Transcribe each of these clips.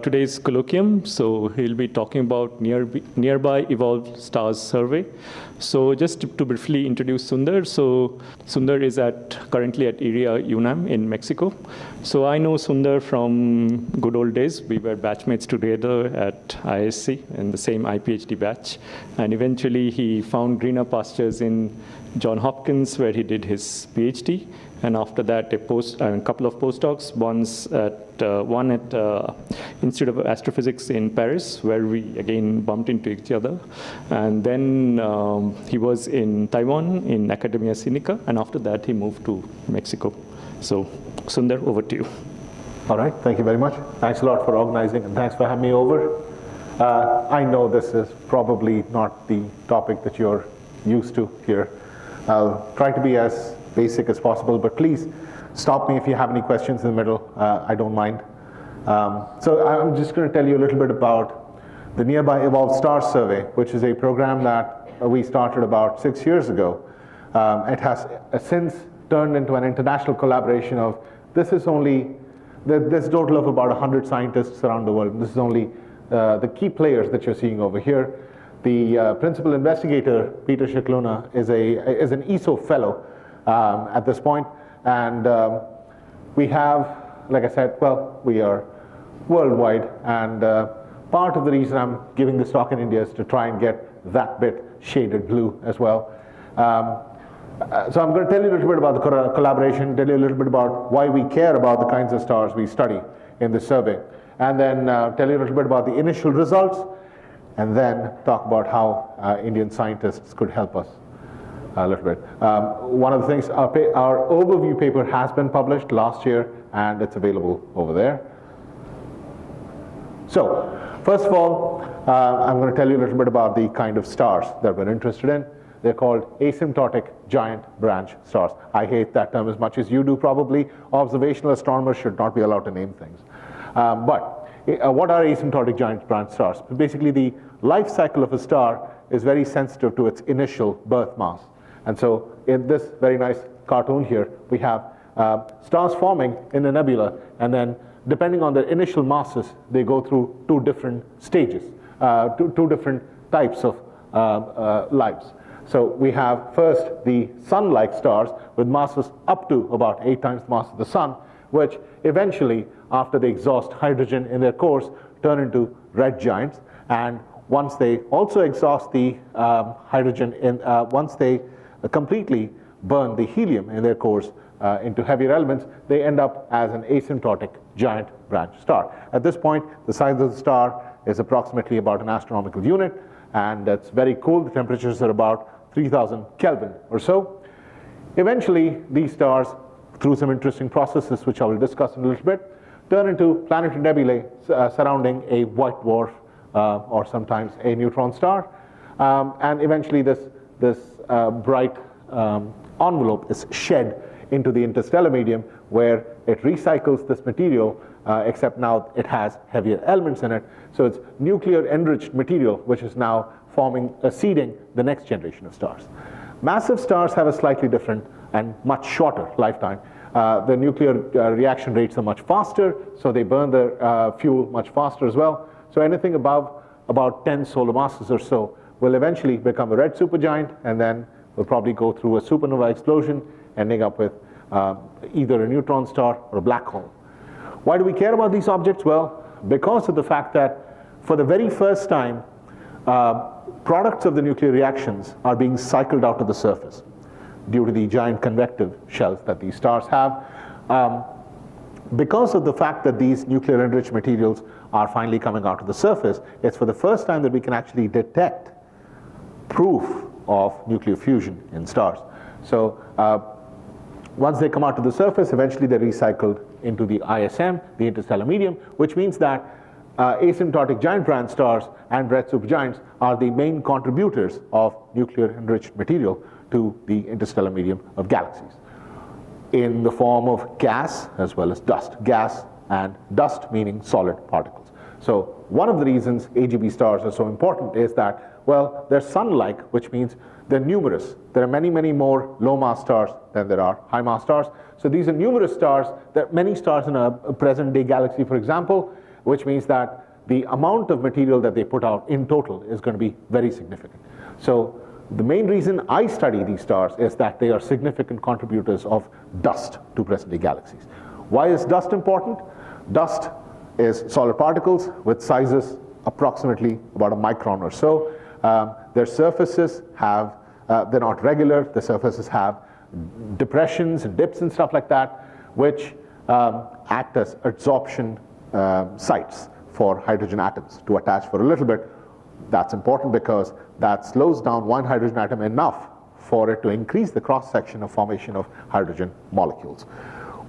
Today's colloquium, so he'll be talking about nearby evolved stars survey. So just to briefly introduce Sundar. So Sundar is currently at IRIA UNAM in Mexico. So I know Sundar from good old days. We were batchmates together at ISC in the same IPHD batch. And eventually he found greener pastures in Johns Hopkins, where he did his PhD. And after that, a couple of postdocs, one at Institute of Astrophysics in Paris, where we again bumped into each other. And then he was in Taiwan in Academia Sinica, and after that he moved to Mexico. So Sundar, over to you. All right, thank you very much. Thanks a lot for organizing, and thanks for having me over. I know this is probably not the topic that you're used to here. I'll try to be as basic as possible, but please stop me if you have any questions in the middle. I don't mind. So I'm just going to tell you a little bit about the Nearby Evolved Stars Survey, which is a program that we started about 6 years ago. It has since turned into an international collaboration of, there's a total of about 100 scientists around the world. This is only the key players that you're seeing over here. The principal investigator, Peter Scicluna, is an ESO fellow at this point, and we have, like I said, well, we are worldwide, and part of the reason I'm giving this talk in India is to try and get that bit shaded blue as well. So I'm going to tell you a little bit about the collaboration, tell you a little bit about why we care about the kinds of stars we study in this survey, and then tell you a little bit about the initial results, and then talk about how Indian scientists could help us a little bit. One of the things, our overview paper has been published last year, and it's available over there. So, first of all, I'm going to tell you a little bit about the kind of stars that we're interested in. They're called asymptotic giant branch stars. I hate that term as much as you do, probably. Observational astronomers should not be allowed to name things. But what are asymptotic giant branch stars? Basically, the life cycle of a star is very sensitive to its initial birth mass. And so in this very nice cartoon here, we have stars forming in a nebula, and then depending on their initial masses, they go through two different stages, two different types of lives. So we have first the sun-like stars with masses up to about 8 times the mass of the sun, which eventually, after they exhaust hydrogen in their cores, turn into red giants. And once they also exhaust the hydrogen, once they completely burn the helium in their cores into heavier elements, they end up as an asymptotic giant branch star. At this point, the size of the star is approximately about an astronomical unit, and it's very cool. The temperatures are about 3000 Kelvin or so. Eventually, these stars, through some interesting processes, which I will discuss in a little bit, turn into planetary nebulae surrounding a white dwarf or sometimes a neutron star. And eventually, this bright envelope is shed into the interstellar medium, where it recycles this material, except now it has heavier elements in it. So it's nuclear enriched material, which is now seeding the next generation of stars. Massive stars have a slightly different and much shorter lifetime. The nuclear reaction rates are much faster, so they burn their fuel much faster as well. So anything above about 10 solar masses or so will eventually become a red supergiant, and then will probably go through a supernova explosion, ending up with either a neutron star or a black hole. Why do we care about these objects? Well, because of the fact that for the very first time, products of the nuclear reactions are being cycled out to the surface due to the giant convective shells that these stars have. Because of the fact that these nuclear enriched materials are finally coming out to the surface, it's for the first time that we can actually detect proof of nuclear fusion in stars. So once they come out to the surface, eventually they're recycled into the ISM, the interstellar medium, which means that asymptotic giant branch stars and red supergiants are the main contributors of nuclear enriched material to the interstellar medium of galaxies, in the form of gas as well as dust. Gas and dust meaning solid particles. So one of the reasons AGB stars are so important is that, well, they're sun-like, which means they're numerous. There are many, many more low-mass stars than there are high-mass stars. So these are numerous stars. There are many stars in a present-day galaxy, for example. which means that the amount of material that they put out in total is going to be very significant. So the main reason I study these stars is that they are significant contributors of dust to present-day galaxies. Why is dust important? Dust is solid particles with sizes approximately about a micron or so. Their surfaces have, they're not regular, the surfaces have depressions and dips and stuff like that, which act as adsorption sites for hydrogen atoms to attach for a little bit. That's important because that slows down one hydrogen atom enough for it to increase the cross-section of formation of hydrogen molecules,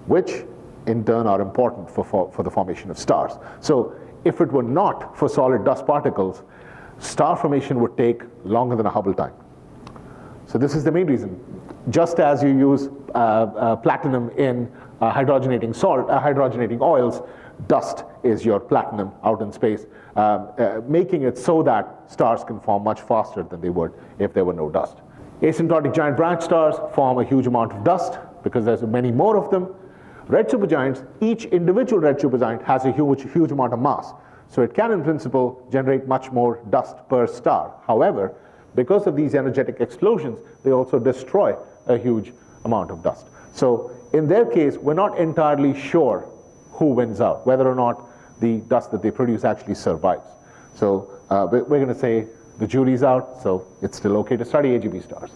which in turn are important for the formation of stars. So if it were not for solid dust particles, star formation would take longer than a Hubble time. So this is the main reason. Just as you use platinum in hydrogenating salt, hydrogenating oils, dust is your platinum out in space, making it so that stars can form much faster than they would if there were no dust. Asymptotic giant branch stars form a huge amount of dust because there's many more of them. Red supergiants, each individual red supergiant has a huge amount of mass. So it can, in principle, generate much more dust per star. However, because of these energetic explosions, they also destroy a huge amount of dust. So in their case, we're not entirely sure who wins out, whether or not the dust that they produce actually survives. So we're going to say the jury's out, so it's still okay to study AGB stars.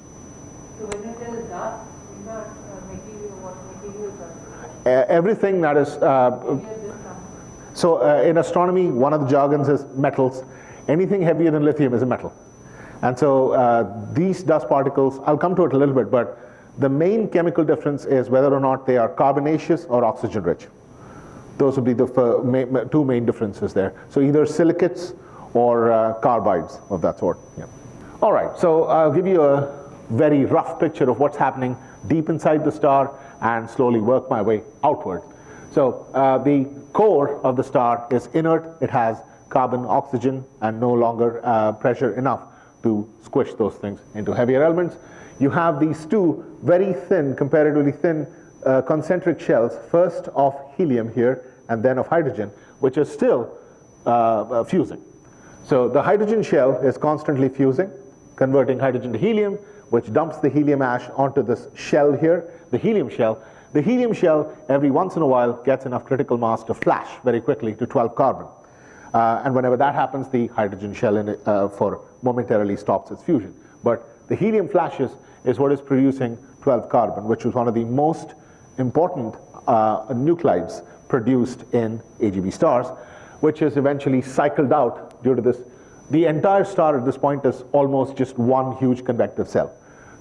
So when you tell dust, these are material, what materials are? Everything that is, so in astronomy, one of the jargons is metals. Anything heavier than lithium is a metal. And so these dust particles, I'll come to it a little bit, but the main chemical difference is whether or not they are carbonaceous or oxygen rich. Those would be the two main differences there. So either silicates or carbides of that sort. Yeah. All right, so I'll give you a very rough picture of what's happening deep inside the star and slowly work my way outward. So the core of the star is inert. It has carbon, oxygen, and no longer pressure enough to squish those things into heavier elements. You have these two very thin, comparatively thin concentric shells, first of helium here and then of hydrogen, which is still fusing. So the hydrogen shell is constantly fusing, converting hydrogen to helium, which dumps the helium ash onto this shell here, the helium shell. The helium shell, every once in a while, gets enough critical mass to flash very quickly to 12 carbon. And whenever that happens, the hydrogen shell in it, momentarily stops its fusion. But the helium flashes is what is producing 12 carbon, which is one of the most important nuclides produced in AGB stars, which is eventually cycled out due to this. The entire star at this point is almost just one huge convective cell.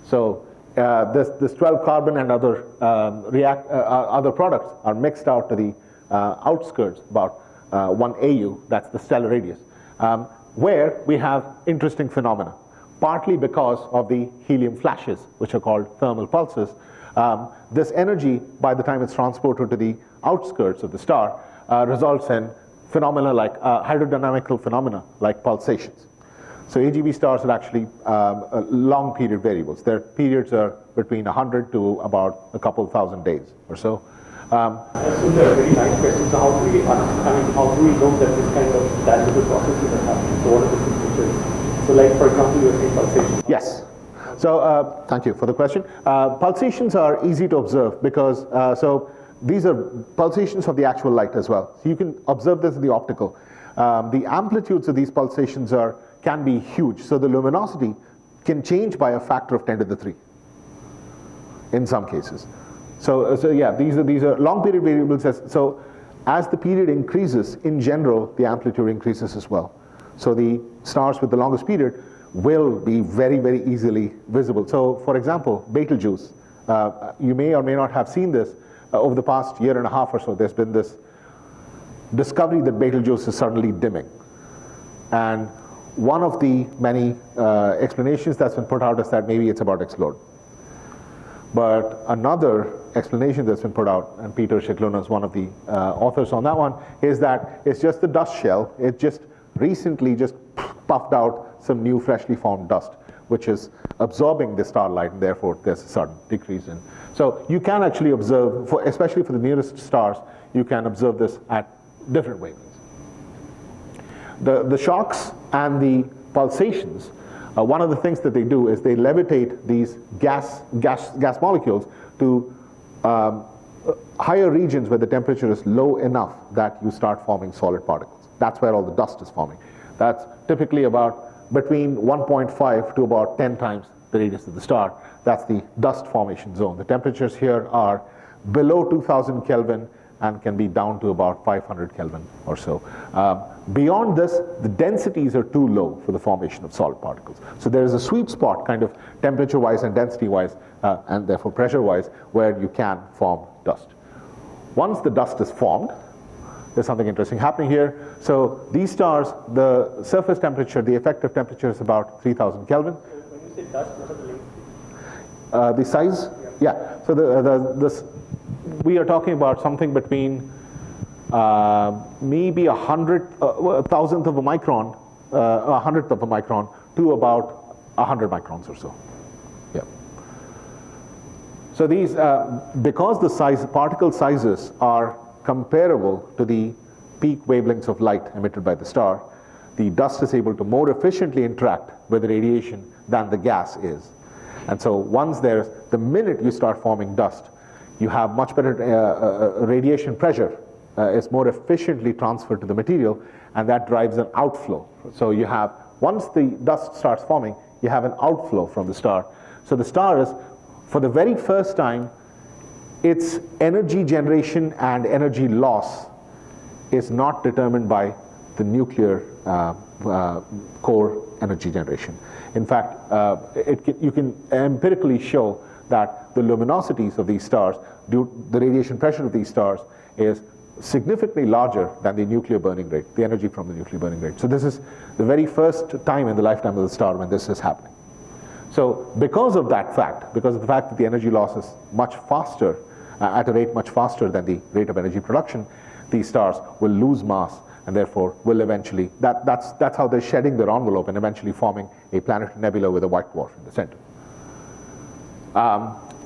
So this 12 carbon and other other products are mixed out to the outskirts, about 1 AU, that's the stellar radius, where we have interesting phenomena, partly because of the helium flashes, which are called thermal pulses. This energy, by the time it's transported to the outskirts of the star, results in phenomena like hydrodynamical phenomena like pulsations. So AGB stars are actually long period variables. Their periods are between 100 to about a couple thousand days or so. Sundar, very nice question. So how do we know that this kind of tangible processes are happening? So what are the signatures? So like, for example, you're saying pulsations. Yes. So thank you for the question. Pulsations are easy to observe because, so these are pulsations of the actual light as well. So you can observe this in the optical. The amplitudes of these pulsations can be huge. So the luminosity can change by a factor of 10 to the 3 in some cases. So yeah, these are long period variables. So as the period increases, in general, the amplitude increases as well. So the stars with the longest period will be very, very easily visible. So for example, Betelgeuse, you may or may not have seen this over the past year and a half or so. There's been this discovery that Betelgeuse is suddenly dimming. And one of the many explanations that's been put out is that maybe it's about to explode. But another explanation that's been put out, and Peter Shikluna is one of the authors on that one, is that it's just the dust shell. It just recently just puffed out some new freshly formed dust, which is absorbing the starlight, and therefore there's a sudden decrease in. So you can actually observe, especially for the nearest stars, you can observe this at different wavelengths. The shocks and the pulsations, one of the things that they do is they levitate these gas molecules to higher regions where the temperature is low enough that you start forming solid particles. That's where all the dust is forming. That's typically about between 1.5 to about 10 times the radius of the star. That's the dust formation zone. The temperatures here are below 2000 Kelvin and can be down to about 500 Kelvin or so. Beyond this, the densities are too low for the formation of solid particles. So there is a sweet spot, kind of temperature-wise and density-wise, and therefore pressure-wise, where you can form dust. Once the dust is formed, there's something interesting happening here. So these stars, the surface temperature, the effective temperature is about 3000 Kelvin. When you say dust, what are the lengths? The size? Yeah. So we are talking about something between maybe a thousandth of a micron, a hundredth of a micron, to about 100 microns or so. Yeah. So these, because the particle sizes are comparable to the peak wavelengths of light emitted by the star, the dust is able to more efficiently interact with the radiation than the gas is. And so once the minute you start forming dust, you have much better radiation pressure is more efficiently transferred to the material, and that drives an outflow. So you have, once the dust starts forming, you have an outflow from the star. So the star is, for the very first time, its energy generation and energy loss is not determined by the nuclear core energy generation. In fact, you can empirically show that the luminosities of these stars, the radiation pressure of these stars, is significantly larger than the nuclear burning rate, the energy from the nuclear burning rate. So this is the very first time in the lifetime of the star when this is happening. So because of that fact, because of the fact that the energy loss is much faster, at a rate much faster than the rate of energy production, these stars will lose mass and therefore will eventually, that's how they're shedding their envelope and eventually forming a planetary nebula with a white dwarf in the center.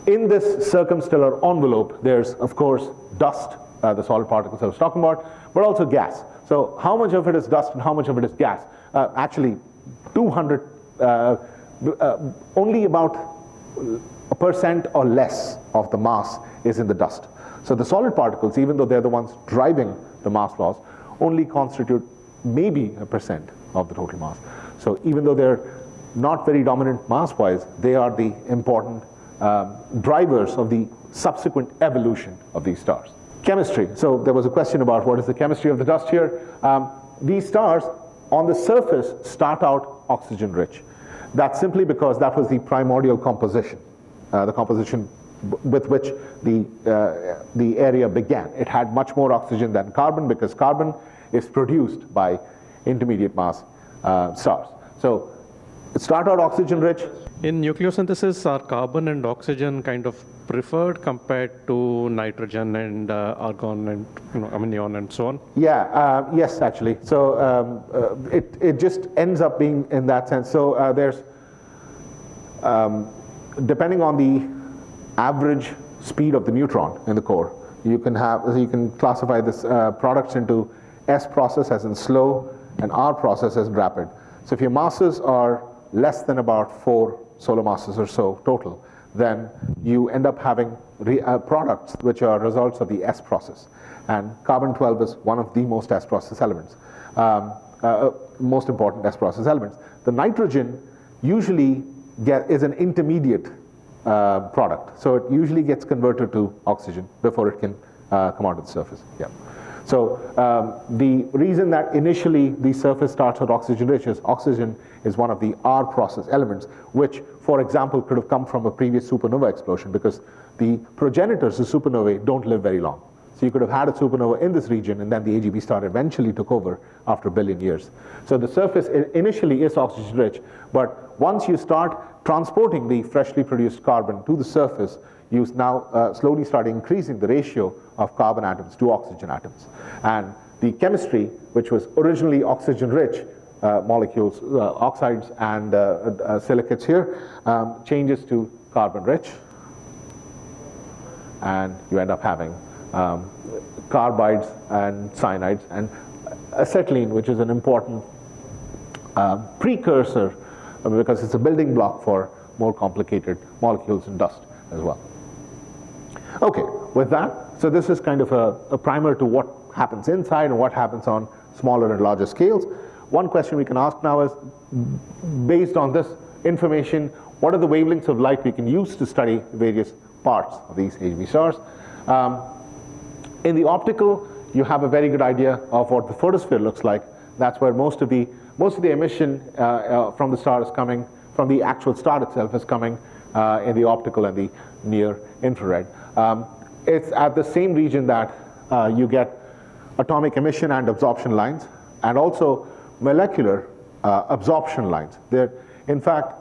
In this circumstellar envelope, there's of course dust, the solid particles I was talking about, but also gas. So how much of it is dust and how much of it is gas? Actually, 200, only about 1% or less of the mass is in the dust. So the solid particles, even though they're the ones driving the mass loss, only constitute maybe 1% of the total mass. So even though they're not very dominant mass-wise, they are the important drivers of the subsequent evolution of these stars. Chemistry. So there was a question about what is the chemistry of the dust here. These stars on the surface start out oxygen rich. That's simply because that was the primordial composition, the composition with which the area began. It had much more oxygen than carbon because carbon is produced by intermediate mass stars. So it started out oxygen rich. In nucleosynthesis, are carbon and oxygen kind of preferred compared to nitrogen and argon and amnion and so on? Yeah, yes, actually. So it just ends up being in that sense. So there's, depending on the average speed of the neutron in the core, you can classify this products into S process as in slow and R process as in rapid. So if your masses are less than about 4 solar masses or so total, then you end up having products which are results of the S process. And carbon-12 is one of the most S process elements, most important S process elements. The nitrogen usually is an intermediate product. So it usually gets converted to oxygen before it can come out to the surface. Yeah. So the reason that initially the surface starts with oxygen rich is oxygen is one of the R process elements, which, for example, could have come from a previous supernova explosion because the progenitors of supernovae don't live very long. So you could have had a supernova in this region and then the AGB star eventually took over after 1 billion years. So the surface initially is oxygen rich, but once you start transporting the freshly produced carbon to the surface, you now slowly start increasing the ratio of carbon atoms to oxygen atoms. And the chemistry, which was originally oxygen rich molecules, oxides and silicates here, changes to carbon rich. And you end up having carbides and cyanides. And acetylene, which is an important precursor because it's a building block for more complicated molecules in dust as well. Okay, with that, so this is kind of a primer to what happens inside and what happens on smaller and larger scales. One question we can ask now is, based on this information, what are the wavelengths of light we can use to study various parts of these AGB stars? In the optical, you have a very good idea of what the photosphere looks like. That's where most of the emission from the star is coming, from the actual star itself is coming in the optical and the near infrared. It's at the same region that you get atomic emission and absorption lines, and also molecular absorption lines. In fact,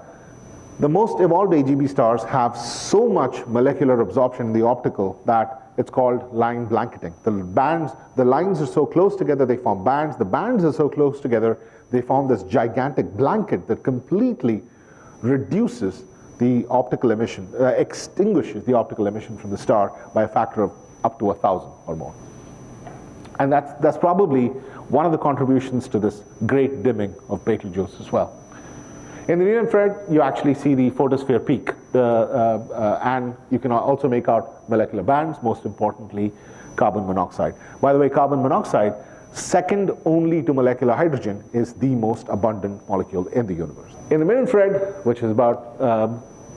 the most evolved AGB stars have so much molecular absorption in the optical that it's called line blanketing. The lines are so close together, they form bands. The bands are so close together, they form this gigantic blanket that completely reduces the optical emission, extinguishes the optical emission from the star by a factor of up to 1,000 or more. And that's probably one of the contributions to this great dimming of Betelgeuse as well. In the near infrared, you actually see the photosphere peak, and you can also make out molecular bands, most importantly, carbon monoxide. By the way, carbon monoxide, second only to molecular hydrogen, is the most abundant molecule in the universe. In the mid infrared, which is about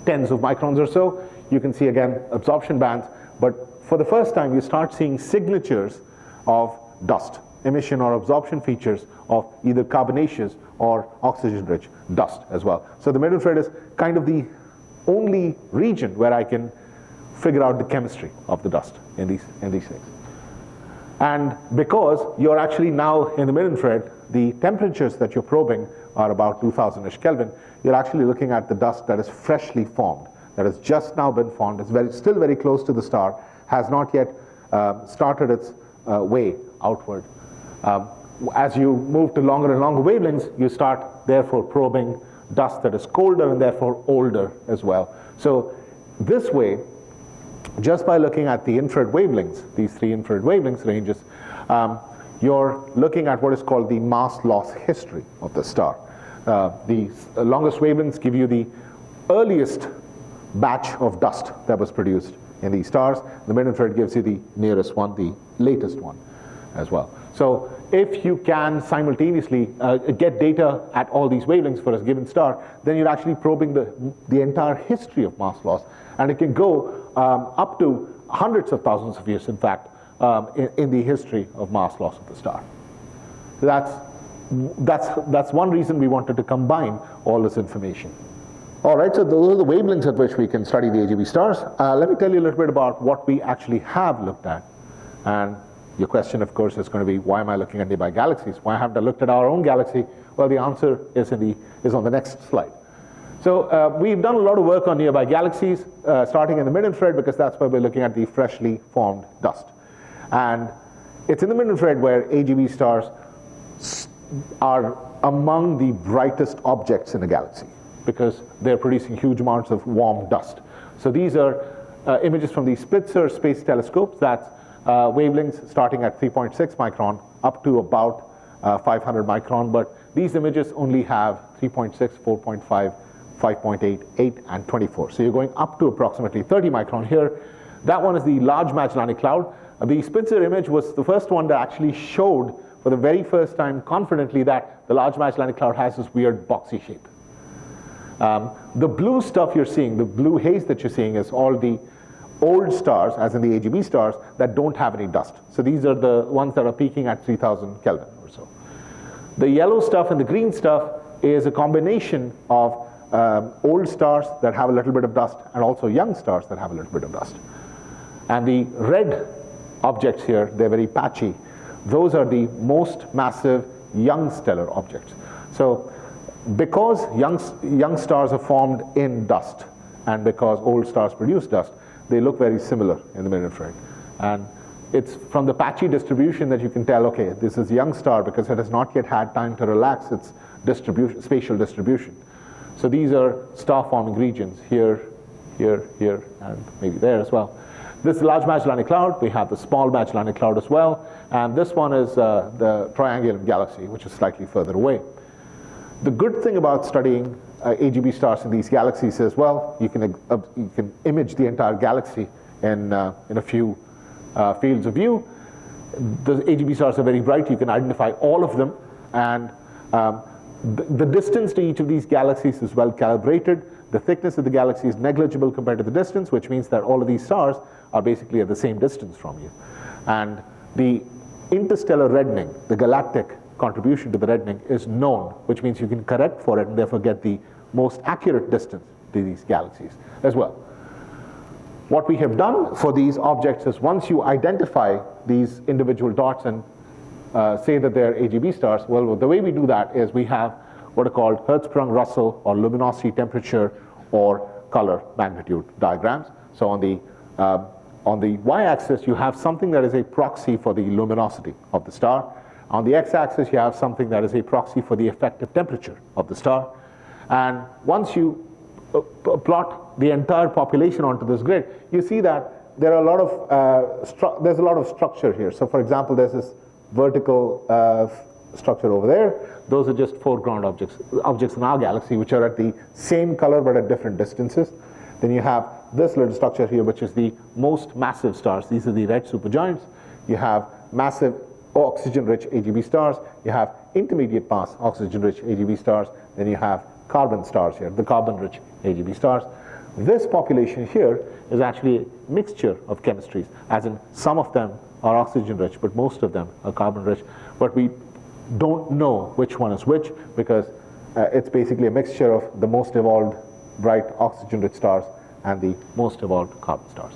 tens of microns or so, you can see again absorption bands, but for the first time you start seeing signatures of dust, emission or absorption features of either carbonaceous or oxygen-rich dust as well. So the mid infrared is kind of the only region where I can figure out the chemistry of the dust in these things. And because you're actually now in the mid infrared, the temperatures that you're probing are about 2000-ish Kelvin, you're actually looking at the dust that is freshly formed, that has just now been formed. It's still very close to the star, has not yet started its way outward. As you move to longer and longer wavelengths, you start therefore probing dust that is colder and therefore older as well. So this way, just by looking at the infrared wavelengths, these three infrared wavelengths ranges, you're looking at what is called the mass loss history of the star. The longest wavelengths give you the earliest batch of dust that was produced in these stars. The mid infrared gives you the nearest one, the latest one as well. So if you can simultaneously get data at all these wavelengths for a given star, then you're actually probing the entire history of mass loss. And it can go up to hundreds of thousands of years, in fact, in the history of mass loss of the star. That's one reason we wanted to combine all this information. All right, so those are the wavelengths at which we can study the AGB stars. Let me tell you a little bit about what we actually have looked at. And your question, of course, is going to be, why am I looking at nearby galaxies? Why haven't I looked at our own galaxy? Well, the answer is on the next slide. So we've done a lot of work on nearby galaxies, starting in the mid-infrared, because that's where we're looking at the freshly formed dust. And it's in the mid-infrared where AGB stars are among the brightest objects in a galaxy, because they're producing huge amounts of warm dust. So these are images from the Spitzer Space Telescopes. That's wavelengths starting at 3.6 micron up to about 500 micron, but these images only have 3.6, 4.5, 5.8, 8, and 24. So you're going up to approximately 30 micron here. That one is the Large Magellanic Cloud. The Spitzer image was the first one that actually showed for the very first time confidently that the Large Magellanic Cloud has this weird boxy shape. The blue stuff you're seeing, the blue haze that you're seeing, is all the old stars, as in the AGB stars, that don't have any dust. So these are the ones that are peaking at 3000 Kelvin or so. The yellow stuff and the green stuff is a combination of old stars that have a little bit of dust and also young stars that have a little bit of dust. And the red objects here, they're very patchy. Those are the most massive young stellar objects. So because young stars are formed in dust, and because old stars produce dust, they look very similar in the mid-infrared. And it's from the patchy distribution that you can tell, okay, this is a young star because it has not yet had time to relax its spatial distribution. So these are star-forming regions here, here, here, and maybe there as well. This is Large Magellanic Cloud. We have the Small Magellanic Cloud as well. And this one is the Triangulum Galaxy, which is slightly further away. The good thing about studying AGB stars in these galaxies is, well, you can image the entire galaxy in a few fields of view. The AGB stars are very bright. You can identify all of them. And the distance to each of these galaxies is well calibrated. The thickness of the galaxy is negligible compared to the distance, which means that all of these stars are basically at the same distance from you. And the interstellar reddening, the galactic contribution to the reddening, is known, which means you can correct for it and therefore get the most accurate distance to these galaxies as well. What we have done for these objects is, once you identify these individual dots and say that they're AGB stars, well, the way we do that is we have what are called Hertzsprung-Russell or luminosity, temperature, or color magnitude diagrams. So on the y-axis, you have something that is a proxy for the luminosity of the star. On the x-axis, you have something that is a proxy for the effective temperature of the star. And once you plot the entire population onto this grid, you see that there are a lot of there's a lot of structure here. So, for example, there's this vertical structure over there. Those are just foreground objects in our galaxy, which are at the same color but at different distances. Then you have this little structure here, which is the most massive stars. These are the red supergiants. You have massive oxygen-rich AGB stars. You have intermediate mass oxygen-rich AGB stars. Then you have carbon stars here, the carbon-rich AGB stars. This population here is actually a mixture of chemistries, as in some of them are oxygen-rich, but most of them are carbon-rich. But we don't know which one is which, because it's basically a mixture of the most evolved bright oxygen-rich stars and the most evolved carbon stars.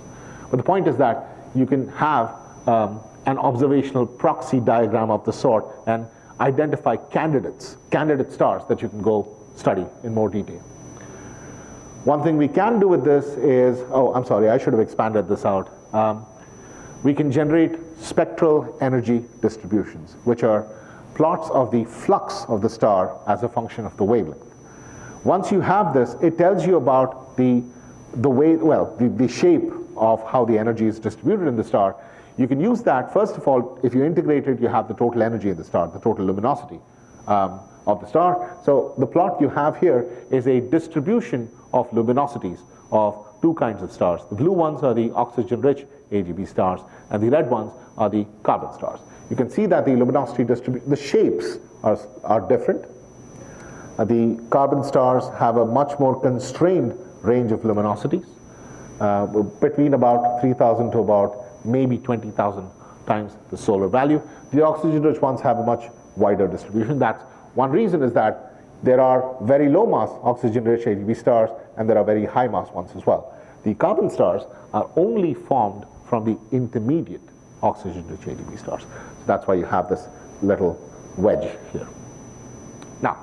But the point is that you can have an observational proxy diagram of the sort and identify candidate stars that you can go study in more detail. One thing we can do with this is, I'm sorry, I should have expanded this out. We can generate spectral energy distributions, which are plots of the flux of the star as a function of the wavelength. Once you have this, it tells you about the shape of how the energy is distributed in the star. You can use that. First of all, if you integrate it, you have the total energy of the star, the total luminosity of the star. So the plot you have here is a distribution of luminosities of two kinds of stars. The blue ones are the oxygen-rich AGB stars, and the red ones are the carbon stars. You can see that the luminosity distribution, the shapes are different. The carbon stars have a much more constrained range of luminosities, between about 3,000 to about maybe 20,000 times the solar value. The oxygen-rich ones have a much wider distribution. That's one reason, is that there are very low mass oxygen-rich AGB stars, and there are very high mass ones as well. The carbon stars are only formed from the intermediate oxygen-rich AGB stars. So that's why you have this little wedge here. Now,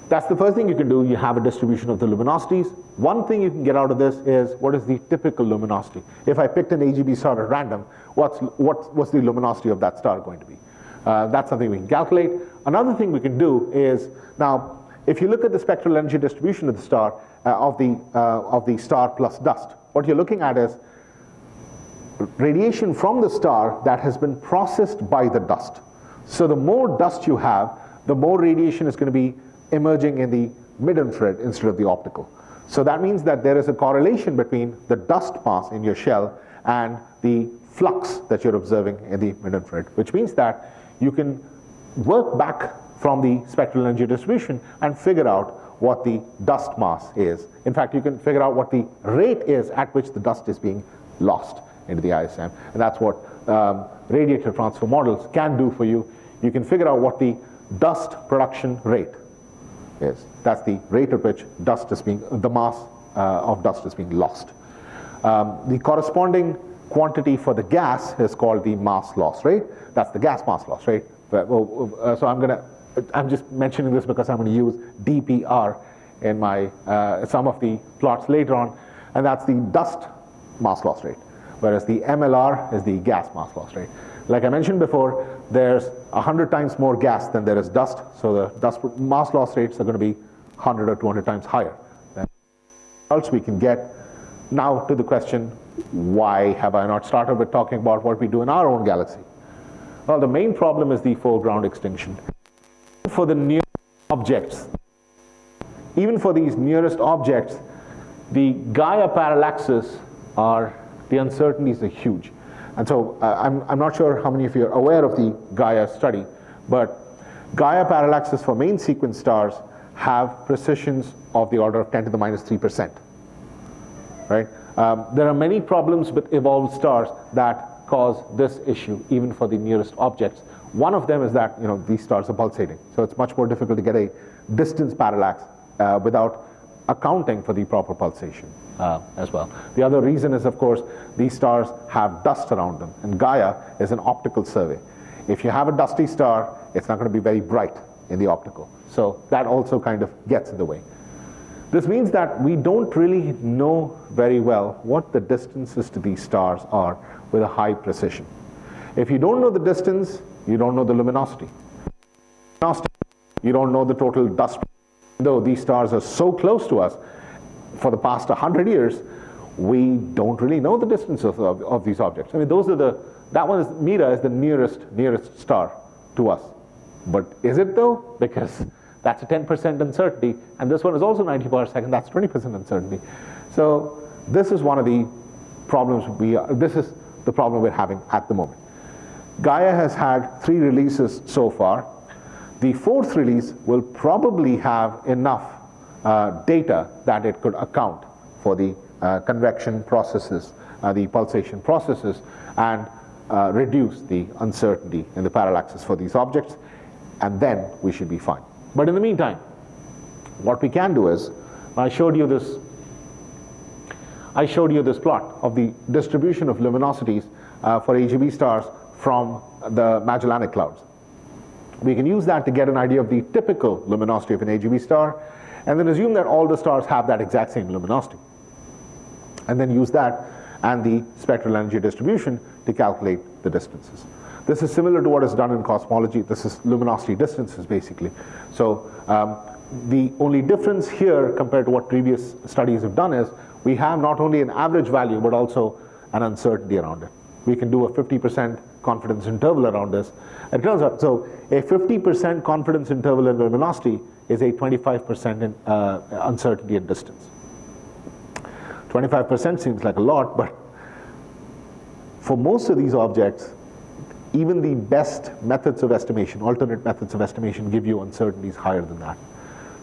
that's the first thing you can do. You have a distribution of the luminosities. One thing you can get out of this is, what is the typical luminosity? If I picked an AGB star at random, what's the luminosity of that star going to be? That's something we can calculate. Another thing we can do is, now, if you look at the spectral energy distribution of the star, of the star plus dust, what you're looking at is radiation from the star that has been processed by the dust. So the more dust you have, the more radiation is going to be emerging in the mid-infrared instead of the optical. So that means that there is a correlation between the dust mass in your shell and the flux that you're observing in the mid-infrared, which means that you can work back from the spectral energy distribution and figure out what the dust mass is. In fact, you can figure out what the rate is at which the dust is being lost into the ISM. And that's what radiator transfer models can do for you. You can figure out what the dust production rate is. That's the rate at which the mass of dust is being lost. The corresponding quantity for the gas is called the mass loss rate. That's the gas mass loss rate. So I'm just mentioning this because I'm going to use DPR in my some of the plots later on, and that's the dust mass loss rate, whereas the MLR is the gas mass loss rate. Like I mentioned before, there's 100 times more gas than there is dust, so the dust mass loss rates are going to be 100 or 200 times higher. Then results we can get Now to the question, why have I not started with talking about what we do in our own galaxy? Well, the main problem is the foreground extinction. For the near objects, even for these nearest objects, the Gaia parallaxes the uncertainties are huge. And so I'm not sure how many of you are aware of the Gaia study, but Gaia parallaxes for main sequence stars have precisions of the order of 10 to the minus 3%. Right? There are many problems with evolved stars that cause this issue, even for the nearest objects. One of them is that these stars are pulsating, so it's much more difficult to get a distance parallax without accounting for the proper pulsation as well. The other reason is, of course, these stars have dust around them, and Gaia is an optical survey. If you have a dusty star, it's not going to be very bright in the optical, so that also kind of gets in the way. This means that we don't really know very well what the distances to these stars are with a high precision. If you don't know the distance, you don't know the luminosity. You don't know the total dust. Though these stars are so close to us, for the past 100 years, we don't really know the distance of these objects. I mean, that one is, Mira is the nearest star to us. But is it though? Because that's a 10% uncertainty, and this one is also 90 parsec, that's 20% uncertainty. So this is one of the problems this is the problem we're having at the moment. Gaia has had 3 releases so far. The 4th release will probably have enough data that it could account for the convection processes, the pulsation processes, and reduce the uncertainty in the parallaxes for these objects, and then we should be fine. But in the meantime, what we can do is, I showed you this plot of the distribution of luminosities for AGB stars from the Magellanic Clouds. We can use that to get an idea of the typical luminosity of an AGB star, and then assume that all the stars have that exact same luminosity. And then use that and the spectral energy distribution to calculate the distances. This is similar to what is done in cosmology. This is luminosity distances, basically. So the only difference here compared to what previous studies have done is we have not only an average value, but also an uncertainty around it. We can do a 50% confidence interval around this. It turns out, so a 50% confidence interval in luminosity is a 25% in uncertainty in distance. 25% seems like a lot, but for most of these objects, even the best methods of estimation, alternate methods of estimation, give you uncertainties higher than that.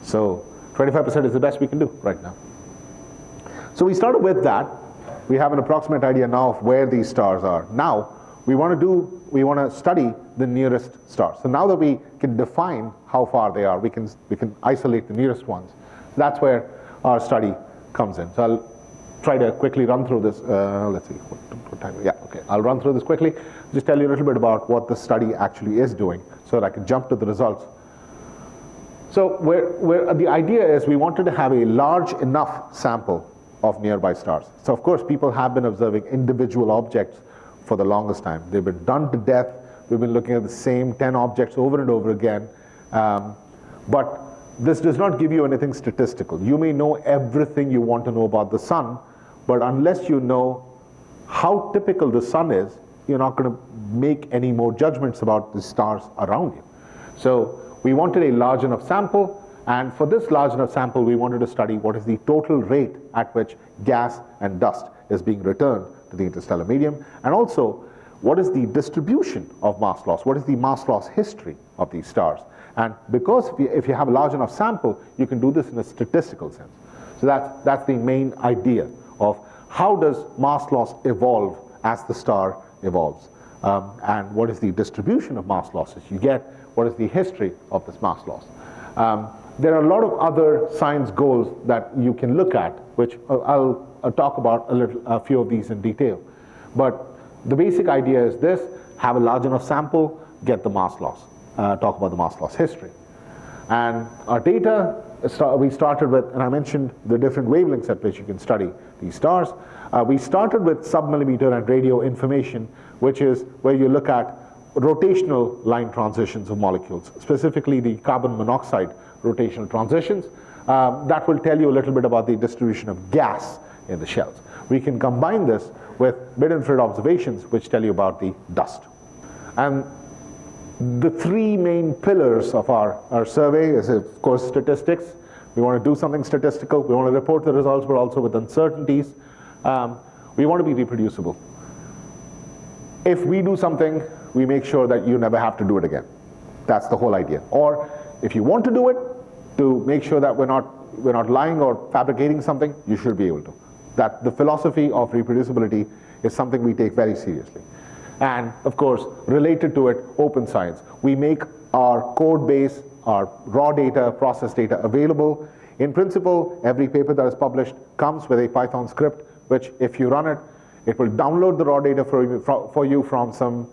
So 25% is the best we can do right now. So we started with that. We have an approximate idea now of where these stars are. Now we want to study the nearest stars. So now that we can define how far they are, we can isolate the nearest ones. That's where our study comes in. So I'll try to quickly run through this. Let's see, what time? Yeah, okay. I'll run through this quickly. Just tell you a little bit about what the study actually is doing, so that I can jump to the results. So the idea is we wanted to have a large enough sample of nearby stars. So of course people have been observing individual objects for the longest time. They've been done to death. We've been looking at the same 10 objects over and over again. But this does not give you anything statistical. You may know everything you want to know about the sun, but unless you know how typical the sun is, you're not going to make any more judgments about the stars around you. So we wanted a large enough sample, and for this large enough sample, we wanted to study what is the total rate at which gas and dust is being returned to the interstellar medium, and also what is the distribution of mass loss, what is the mass loss history of these stars. And because if you have a large enough sample, you can do this in a statistical sense. So that's the main idea of how does mass loss evolve as the star evolves, and what is the distribution of mass losses you get, what is the history of this mass loss. There are a lot of other science goals that you can look at, which I'll talk about a few of these in detail. But the basic idea is this: have a large enough sample, get the mass loss, talk about the mass loss history. And our data, we started with, and I mentioned the different wavelengths at which you can study these stars. We started with submillimeter and radio information, which is where you look at rotational line transitions of molecules, specifically the carbon monoxide rotational transitions. That will tell you a little bit about the distribution of gas in the shells. We can combine this with mid-infrared observations which tell you about the dust. And the three main pillars of our survey is, of course, statistics. We want to do something statistical. We want to report the results, but also with uncertainties. We want to be reproducible. If we do something, we make sure that you never have to do it again. That's the whole idea. Or if you want to do it, to make sure that we're not lying or fabricating something, you should be able to. That the philosophy of reproducibility is something we take very seriously. And of course, related to it, open science. We make our code base, our raw data, process data available. In principle, every paper that is published comes with a Python script, which if you run it, it will download the raw data for you from some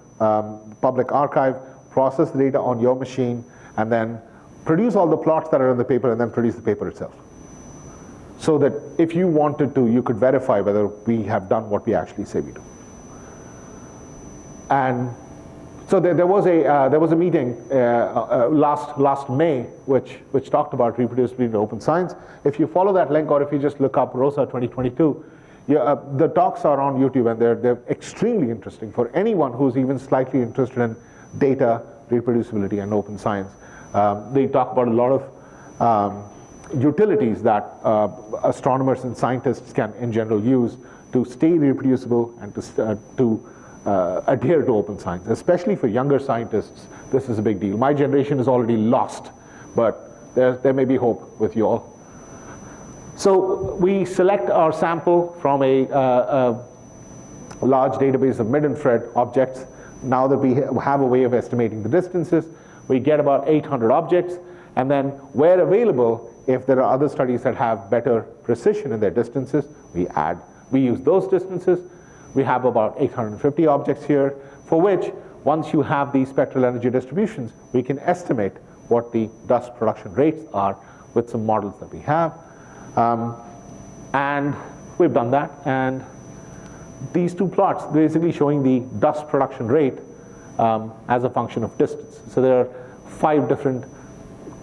public archive, process the data on your machine, and then produce all the plots that are in the paper, and then produce the paper itself. So that if you wanted to, you could verify whether we have done what we actually say we do. And so there was a meeting last May which talked about reproducibility in open science. If you follow that link, or if you just look up ROSA 2022, the talks are on YouTube, and they're extremely interesting for anyone who's even slightly interested in data, reproducibility, and open science. They talk about a lot of utilities that astronomers and scientists can, in general, use to stay reproducible and to adhere to open science. Especially for younger scientists, this is a big deal. My generation is already lost, but there may be hope with you all. So we select our sample from a large database of mid-infrared objects. Now that we have a way of estimating the distances, we get about 800 objects, and then where available, if there are other studies that have better precision in their distances, we use those distances. We have about 850 objects here, for which, once you have these spectral energy distributions, we can estimate what the dust production rates are with some models that we have. And we've done that, and these two plots basically showing the dust production rate as a function of distance. So there are 5 different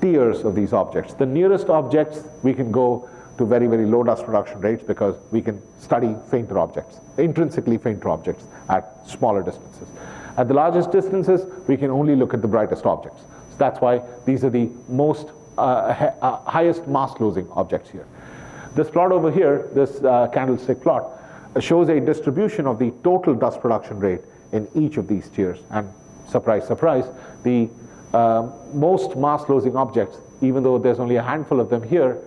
tiers of these objects. The nearest objects, we can go to very, very low dust production rates because we can study fainter objects, intrinsically fainter objects at smaller distances. At the largest distances, we can only look at the brightest objects. So that's why these are the most highest mass losing objects here. This plot over here, this candlestick plot, shows a distribution of the total dust production rate in each of these tiers. And surprise, surprise, the most mass losing objects, even though there's only a handful of them here,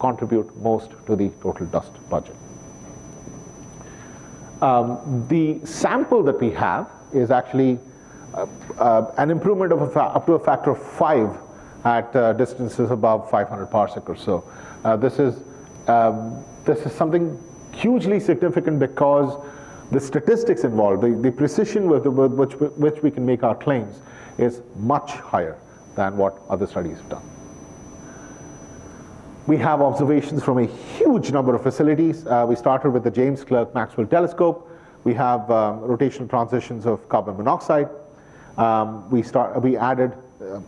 contribute most to the total dust budget. The sample that we have is actually an improvement of up to a factor of 5 at distances above 500 parsec or so. This is something hugely significant because the statistics involved, the precision with which we can make our claims is much higher than what other studies have done. We have observations from a huge number of facilities. We started with the James Clerk Maxwell Telescope. We have rotational transitions of carbon monoxide. We added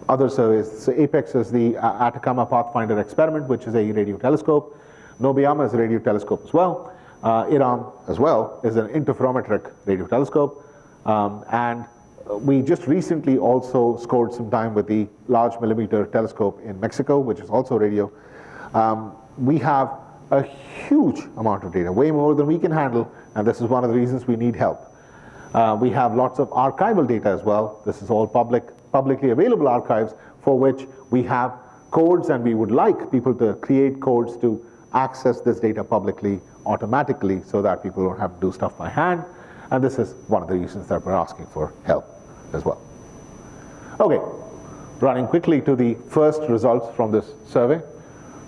other surveys. So APEX is the Atacama Pathfinder Experiment, which is a radio telescope. Nobayama is a radio telescope as well. Iram as well is an interferometric radio telescope. And we just recently also scored some time with the Large Millimeter Telescope in Mexico, which is also radio. We have a huge amount of data, way more than we can handle, and this is one of the reasons we need help. We have lots of archival data as well. This is all publicly available archives for which we have codes, and we would like people to create codes to access this data publicly automatically so that people don't have to do stuff by hand. And this is one of the reasons that we're asking for help as well. Okay, running quickly to the first results from this survey.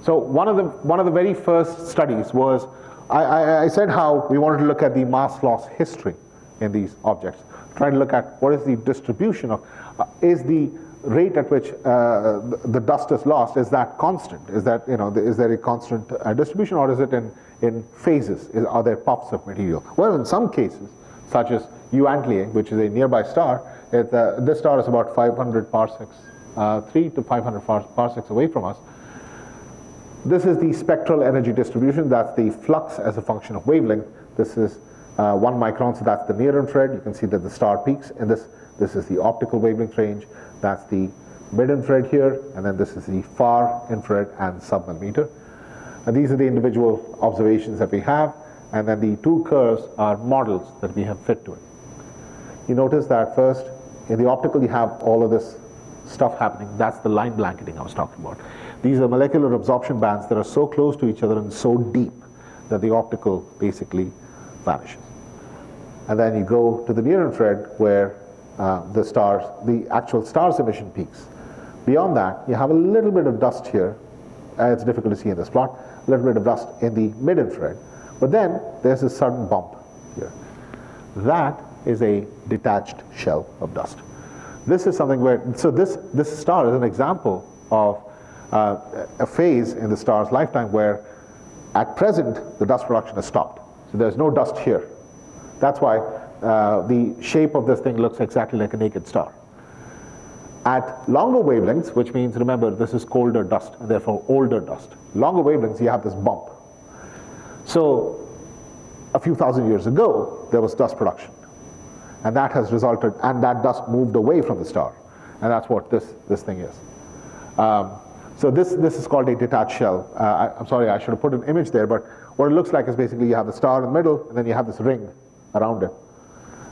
So one of the very first studies was, I said how we wanted to look at the mass loss history in these objects, trying to look at what is the distribution of, is the rate at which the dust is lost, is that constant? Is that, is there a constant distribution, or is it in phases? Are there puffs of material? Well, in some cases, such as Uantlier, which is a nearby star, this star is about 500 parsecs, 3 to 500 parsecs away from us. this is the spectral energy distribution. That's the flux as a function of wavelength. This is 1 micron, so that's the near infrared. You can see that the star peaks in this. This is the optical wavelength range. That's the mid-infrared here, and then this is the far infrared and sub-millimeter. And these are the individual observations that we have, and then the 2 curves are models that we have fit to it. You notice that first, in the optical you have all of this stuff happening. That's the line blanketing I was talking about. These are molecular absorption bands that are so close to each other and so deep that the optical basically vanishes. And then you go to the near infrared where the actual star's emission peaks. Beyond that, you have a little bit of dust here. It's difficult to see in this plot. A little bit of dust in the mid-infrared. But then there's a sudden bump here. That is a detached shell of dust. This is something where, so this star is an example of a phase in the star's lifetime where at present the dust production has stopped. So there's no dust here. That's why the shape of this thing looks exactly like a naked star. At longer wavelengths, which means, remember, this is colder dust and therefore older dust. Longer wavelengths, you have this bump. So a few thousand years ago, there was dust production. And that has resulted, and that dust moved away from the star. And that's what this thing is. So this is called a detached shell. I'm sorry, I should have put an image there, but what it looks like is basically you have the star in the middle, and then you have this ring around it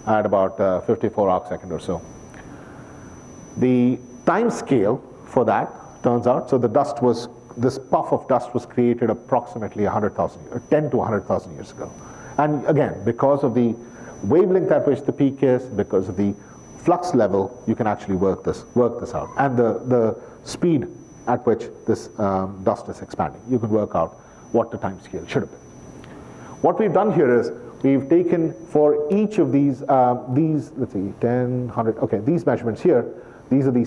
at about 54 arcsecond or so. The time scale for that turns out, so this puff of dust was created approximately 10 to 100,000 years ago. And again, because of the wavelength at which the peak is, because of the flux level, you can actually work this out. And the speed at which this dust is expanding. You can work out what the time scale should have been. What we've done here is we've taken for each of these, let's see, 10, 100, okay, these measurements here, these are the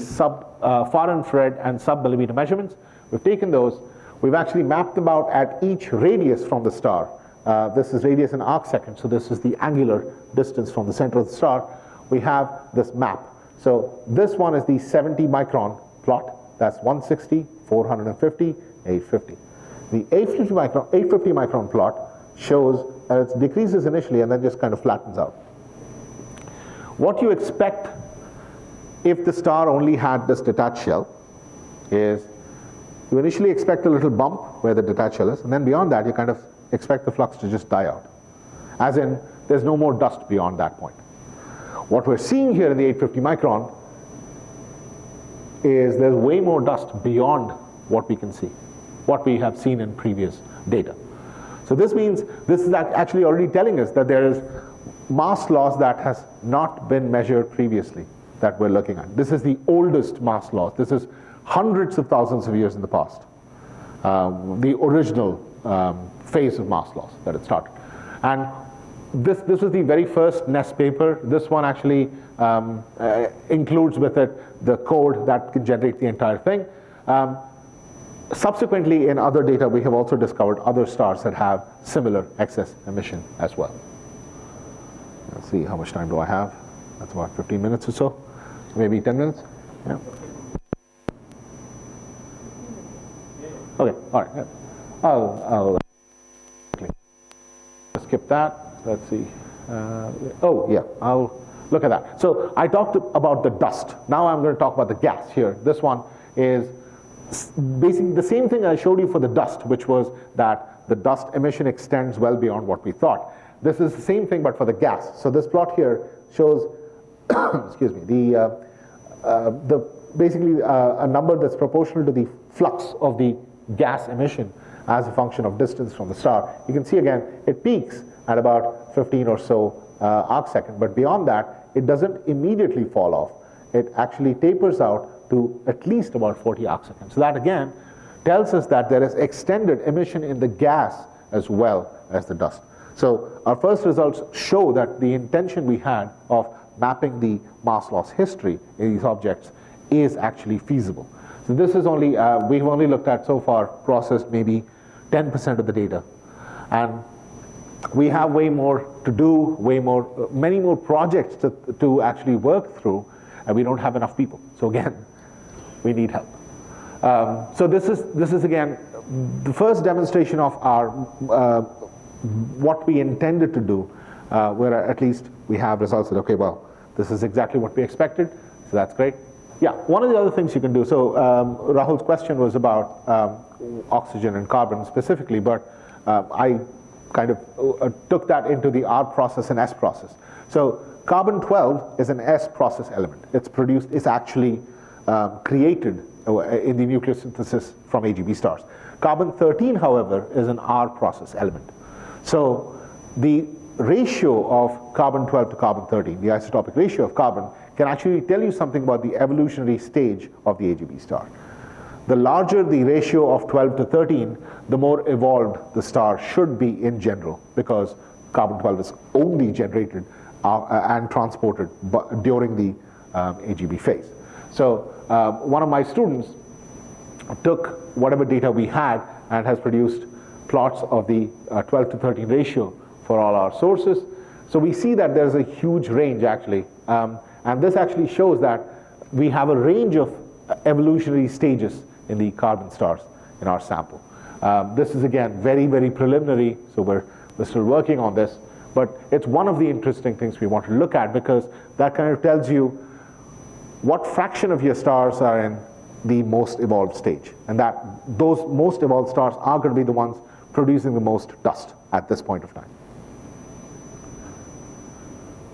far infrared and sub-millimeter measurements. We've taken those, we've actually mapped them out at each radius from the star. This is radius in arcseconds, so this is the angular distance from the center of the star. We have this map. So this one is the 70 micron plot. That's 160, 450, 850. The 850 micron plot shows that it decreases initially and then just kind of flattens out. What you expect if the star only had this detached shell is you initially expect a little bump where the detached shell is, and then beyond that you kind of expect the flux to just die out. As in, there's no more dust beyond that point. What we're seeing here in the 850 micron is there's way more dust beyond what we can see, what we have seen in previous data. So this means this is actually already telling us that there is mass loss that has not been measured previously that we're looking at. This is the oldest mass loss. This is hundreds of thousands of years in the past. The original phase of mass loss that it started. And this was the very first NEST paper. This one actually includes with it the code that can generate the entire thing. Subsequently, in other data, we have also discovered other stars that have similar excess emission as well. Let's see, how much time do I have? That's about 15 minutes or so, maybe 10 minutes. Yeah. Okay, all right. I'll skip that. Let's see. Oh, yeah, I'll look at that. So I talked about the dust. Now I'm going to talk about the gas here. This one is basically the same thing I showed you for the dust, which was that the dust emission extends well beyond what we thought. This is the same thing, but for the gas. So this plot here shows, excuse me, basically a number that's proportional to the flux of the gas emission as a function of distance from the star. You can see again, it peaks at about 15 or so arcsecond, but beyond that, it doesn't immediately fall off. It actually tapers out to at least about 40 arcseconds. So that again tells us that there is extended emission in the gas as well as the dust. So our first results show that the intention we had of mapping the mass loss history in these objects is actually feasible. So this is only, we've only looked at so far, processed maybe 10% of the data. And we have way more to do, many more projects to actually work through, and we don't have enough people. So again, we need help. So this is again the first demonstration of our what we intended to do, where at least we have results that, okay, well, this is exactly what we expected, so that's great. Yeah, one of the other things you can do, so Rahul's question was about oxygen and carbon specifically, but I kind of took that into the R process and S process. So carbon-12 is an S process element. It's actually created in the nucleosynthesis from AGB stars. Carbon-13, however, is an R process element. So the ratio of carbon-12 to carbon-13, the isotopic ratio of carbon, can actually tell you something about the evolutionary stage of the AGB star. The larger the ratio of 12 to 13, the more evolved the star should be in general, because carbon-12 is only generated and transported during the AGB phase. So one of my students took whatever data we had and has produced plots of the 12 to 13 ratio for all our sources. So we see that there's a huge range actually, and this actually shows that we have a range of evolutionary stages in the carbon stars in our sample. This is again very, very preliminary, so we're still working on this, but it's one of the interesting things we want to look at, because that kind of tells you what fraction of your stars are in the most evolved stage, and that those most evolved stars are going to be the ones producing the most dust at this point of time.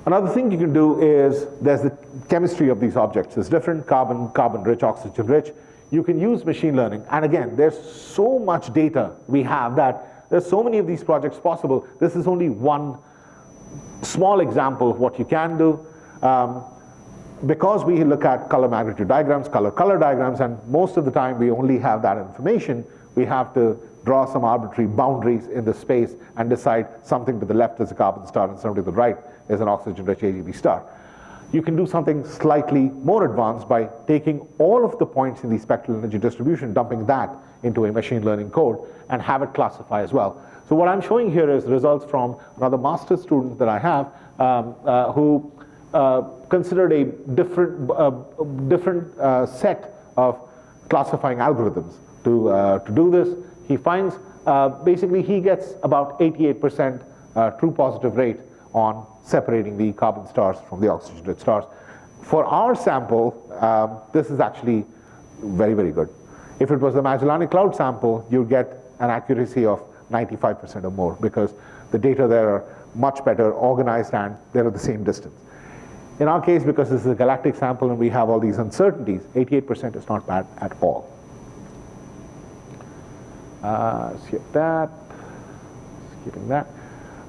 Another thing you can do is, there's the chemistry of these objects is different, carbon-rich, oxygen-rich. You can use machine learning, and again, there's so much data we have that there's so many of these projects possible. This is only one small example of what you can do. Because we look at color magnitude diagrams, color diagrams, and most of the time we only have that information, we have to draw some arbitrary boundaries in the space and decide something to the left is a carbon star and something to the right is an oxygen-rich AGB star. You can do something slightly more advanced by taking all of the points in the spectral energy distribution, dumping that into a machine learning code, and have it classify as well. So what I'm showing here is results from another master's student that I have who considered a different set of classifying algorithms to do this. He finds basically he gets about 88% true positive rate on separating the carbon stars from the oxygen-rich stars. For our sample, this is actually very, very good. If it was the Magellanic Cloud sample, you'd get an accuracy of 95% or more, because the data there are much better organized and they're at the same distance. In our case, because this is a galactic sample and we have all these uncertainties, 88% is not bad at all. Skip that, skipping that.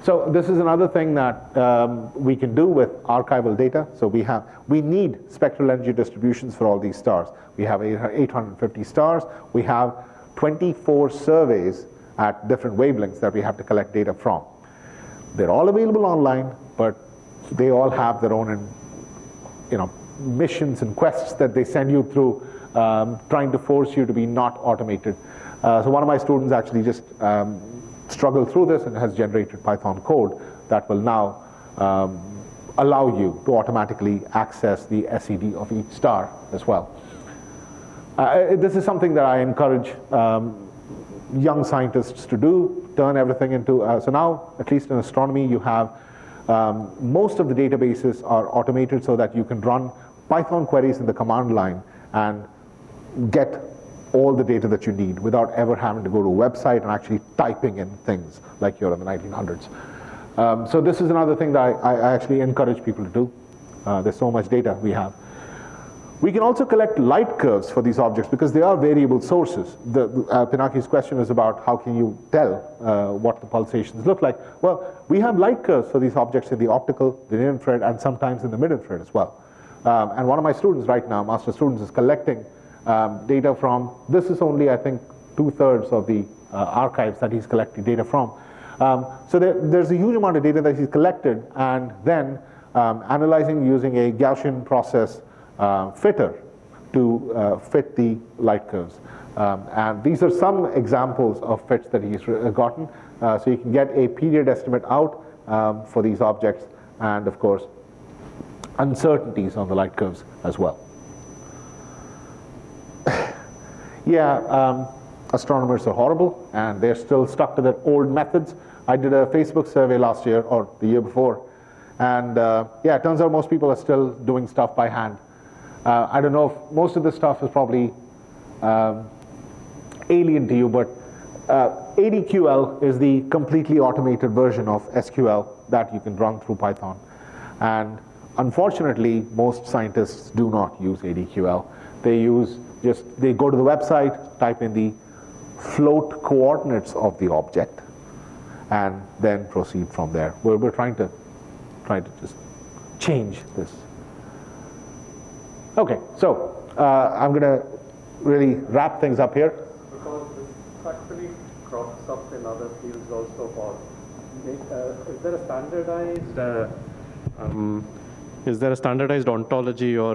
So this is another thing that we can do with archival data. So we need spectral energy distributions for all these stars. We have 850 stars. We have 24 surveys at different wavelengths that we have to collect data from. They're all available online, but they all have their own, missions and quests that they send you through, trying to force you to be not automated. So one of my students actually just struggled through this and has generated Python code that will now allow you to automatically access the SED of each star as well. This is something that I encourage young scientists to do, turn everything into, so now, at least in astronomy, you have most of the databases are automated so that you can run Python queries in the command line and get all the data that you need without ever having to go to a website and actually typing in things like you're in the 1900s. So this is another thing that I actually encourage people to do. There's so much data we have. We can also collect light curves for these objects because they are variable sources. Pinaki's question is about how can you tell what the pulsations look like. Well, we have light curves for these objects in the optical, the near-infrared, and sometimes in the mid-infrared as well. And one of my students right now, master students, is collecting data from, this is only, I think, 2/3 of the archives that he's collecting data from. So there's a huge amount of data that he's collected, and then analyzing using a Gaussian process fitter to fit the light curves. And these are some examples of fits that he's gotten. So you can get a period estimate out for these objects, and of course, uncertainties on the light curves as well. Yeah, astronomers are horrible, and they're still stuck to their old methods. I did a Facebook survey last year, or the year before, and yeah, it turns out most people are still doing stuff by hand. I don't know if most of this stuff is probably alien to you, but ADQL is the completely automated version of SQL that you can run through Python. And unfortunately, most scientists do not use ADQL. They go to the website, type in the float coordinates of the object, and then proceed from there. We're trying to just change this. Okay, so I'm going to really wrap things up here. Because this actually crops up in other fields also. Is there a standardized ontology or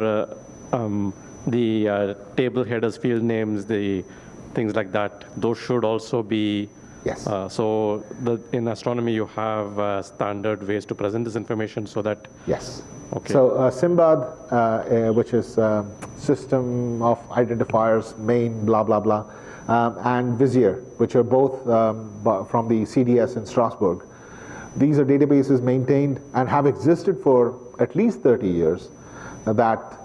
the table headers, field names, the things like that? Those should also be. Yes. So in astronomy, you have standard ways to present this information so that. Yes. Okay. So Simbad, which is system of identifiers, main, blah, blah, blah, and Vizier, which are both from the CDS in Strasbourg. These are databases maintained and have existed for at least 30 years that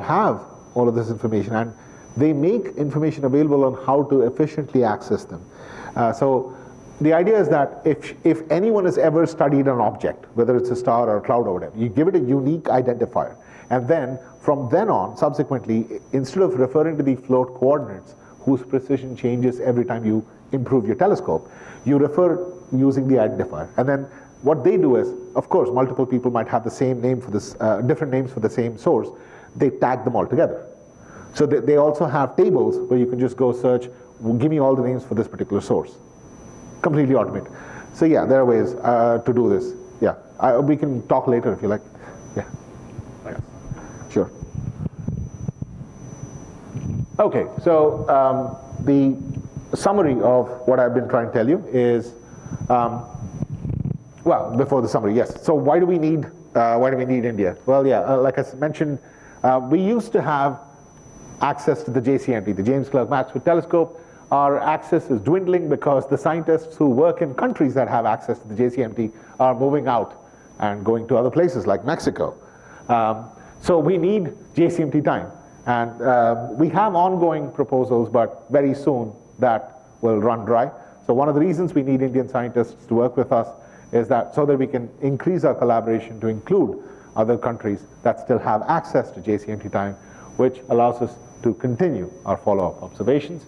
have all of this information, and they make information available on how to efficiently access them. So the idea is that if anyone has ever studied an object, whether it's a star or a cloud or whatever, you give it a unique identifier, and then from then on, subsequently, instead of referring to the float coordinates, whose precision changes every time you improve your telescope, you refer using the identifier. And then what they do is, of course, multiple people might have the same name for this, different names for the same source. They tag them all together. So they also have tables where you can just go search, give me all the names for this particular source. Completely automated. So yeah, there are ways to do this. Yeah, we can talk later if you like. Yeah. Thanks. Sure. Okay, so the summary of what I've been trying to tell you is, well, before the summary, yes. So why do we need India? Well, yeah, like I mentioned, we used to have access to the JCMT, the James Clerk Maxwell Telescope. Our access is dwindling because the scientists who work in countries that have access to the JCMT are moving out and going to other places like Mexico. So we need JCMT time. And we have ongoing proposals, but very soon that will run dry. So one of the reasons we need Indian scientists to work with us is that so that we can increase our collaboration to include other countries that still have access to JCMT time, which allows us to continue our follow-up observations.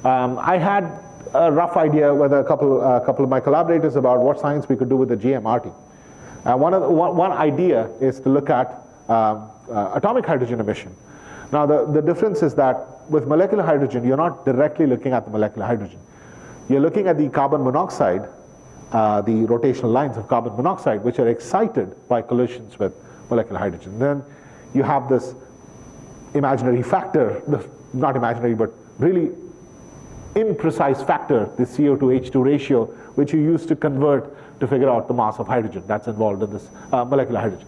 I had a rough idea with a couple of my collaborators about what science we could do with the GMRT. One idea is to look at atomic hydrogen emission. Now the difference is that with molecular hydrogen, you're not directly looking at the molecular hydrogen. You're looking at the carbon monoxide, the rotational lines of carbon monoxide, which are excited by collisions with molecular hydrogen. Then you have this imaginary factor, not imaginary, but really imprecise factor, the CO2H2 ratio, which you use to convert to figure out the mass of hydrogen that's involved in this molecular hydrogen.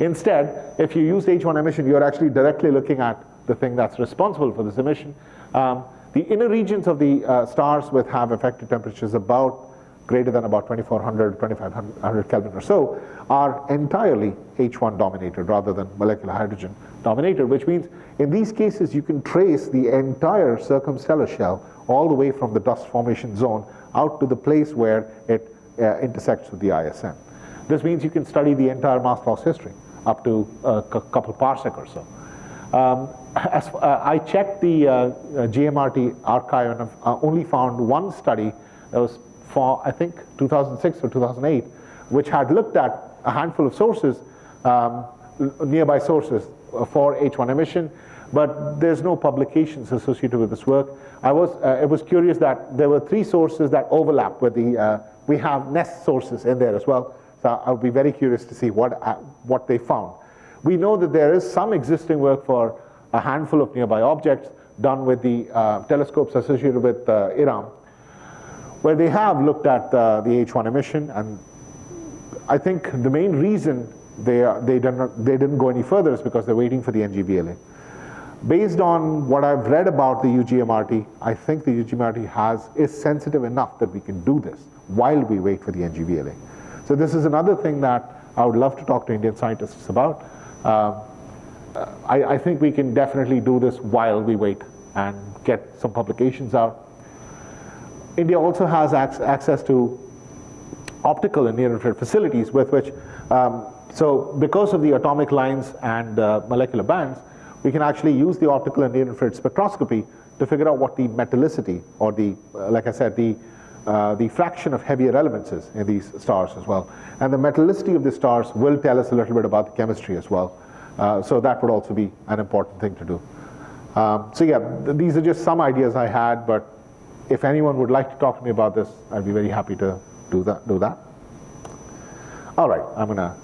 Instead, if you use H1 emission, you're actually directly looking at the thing that's responsible for this emission. The inner regions of the stars have effective temperatures greater than about 2400, 2500 Kelvin or so, are entirely H1 dominated rather than molecular hydrogen dominated, which means in these cases you can trace the entire circumstellar shell all the way from the dust formation zone out to the place where it intersects with the ISM. This means you can study the entire mass loss history up to a couple parsec or so. I checked the GMRT archive and I've only found one study that was for, I think, 2006 or 2008, which had looked at a handful of sources, nearby sources for H1 emission, but there's no publications associated with this work. It was curious that there were 3 sources that overlap with we have NEST sources in there as well. So I would be very curious to see what they found. We know that there is some existing work for a handful of nearby objects done with the telescopes associated with IRAM, where they have looked at the H1 emission, and I think the main reason they didn't go any further is because they're waiting for the NGVLA. Based on what I've read about the UGMRT, I think the UGMRT is sensitive enough that we can do this while we wait for the NGVLA. So this is another thing that I would love to talk to Indian scientists about. I think we can definitely do this while we wait and get some publications out. India also has access to optical and near-infrared facilities with which, so because of the atomic lines and molecular bands, we can actually use the optical and near-infrared spectroscopy to figure out what the metallicity or the, like I said, the fraction of heavier elements is in these stars as well. And the metallicity of the stars will tell us a little bit about the chemistry as well. So that would also be an important thing to do. So yeah, these are just some ideas I had, but if anyone would like to talk to me about this, I'd be very happy to do that. All right, I'm going to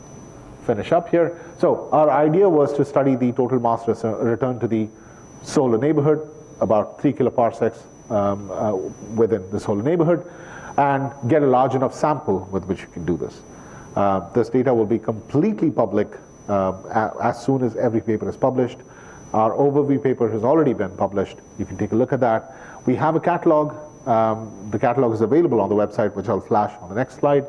finish up here. So our idea was to study the total mass return to the solar neighborhood, about 3 kiloparsecs within the solar neighborhood, and get a large enough sample with which you can do this. This data will be completely public as soon as every paper is published. Our overview paper has already been published. You can take a look at that. We have a catalog. The catalog is available on the website, which I'll flash on the next slide.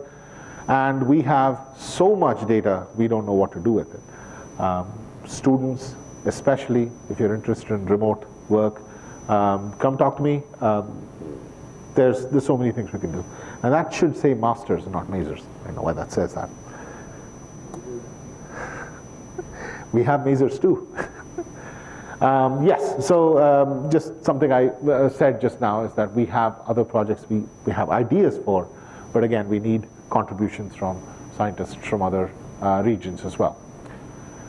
And we have so much data, we don't know what to do with it. Students, especially if you're interested in remote work, come talk to me. There's so many things we can do. And that should say masters and not majors. I don't know why that says that. We have majors too. Yes, so just something I said just now is that we have other projects we have ideas for, but again, we need contributions from scientists from other regions as well.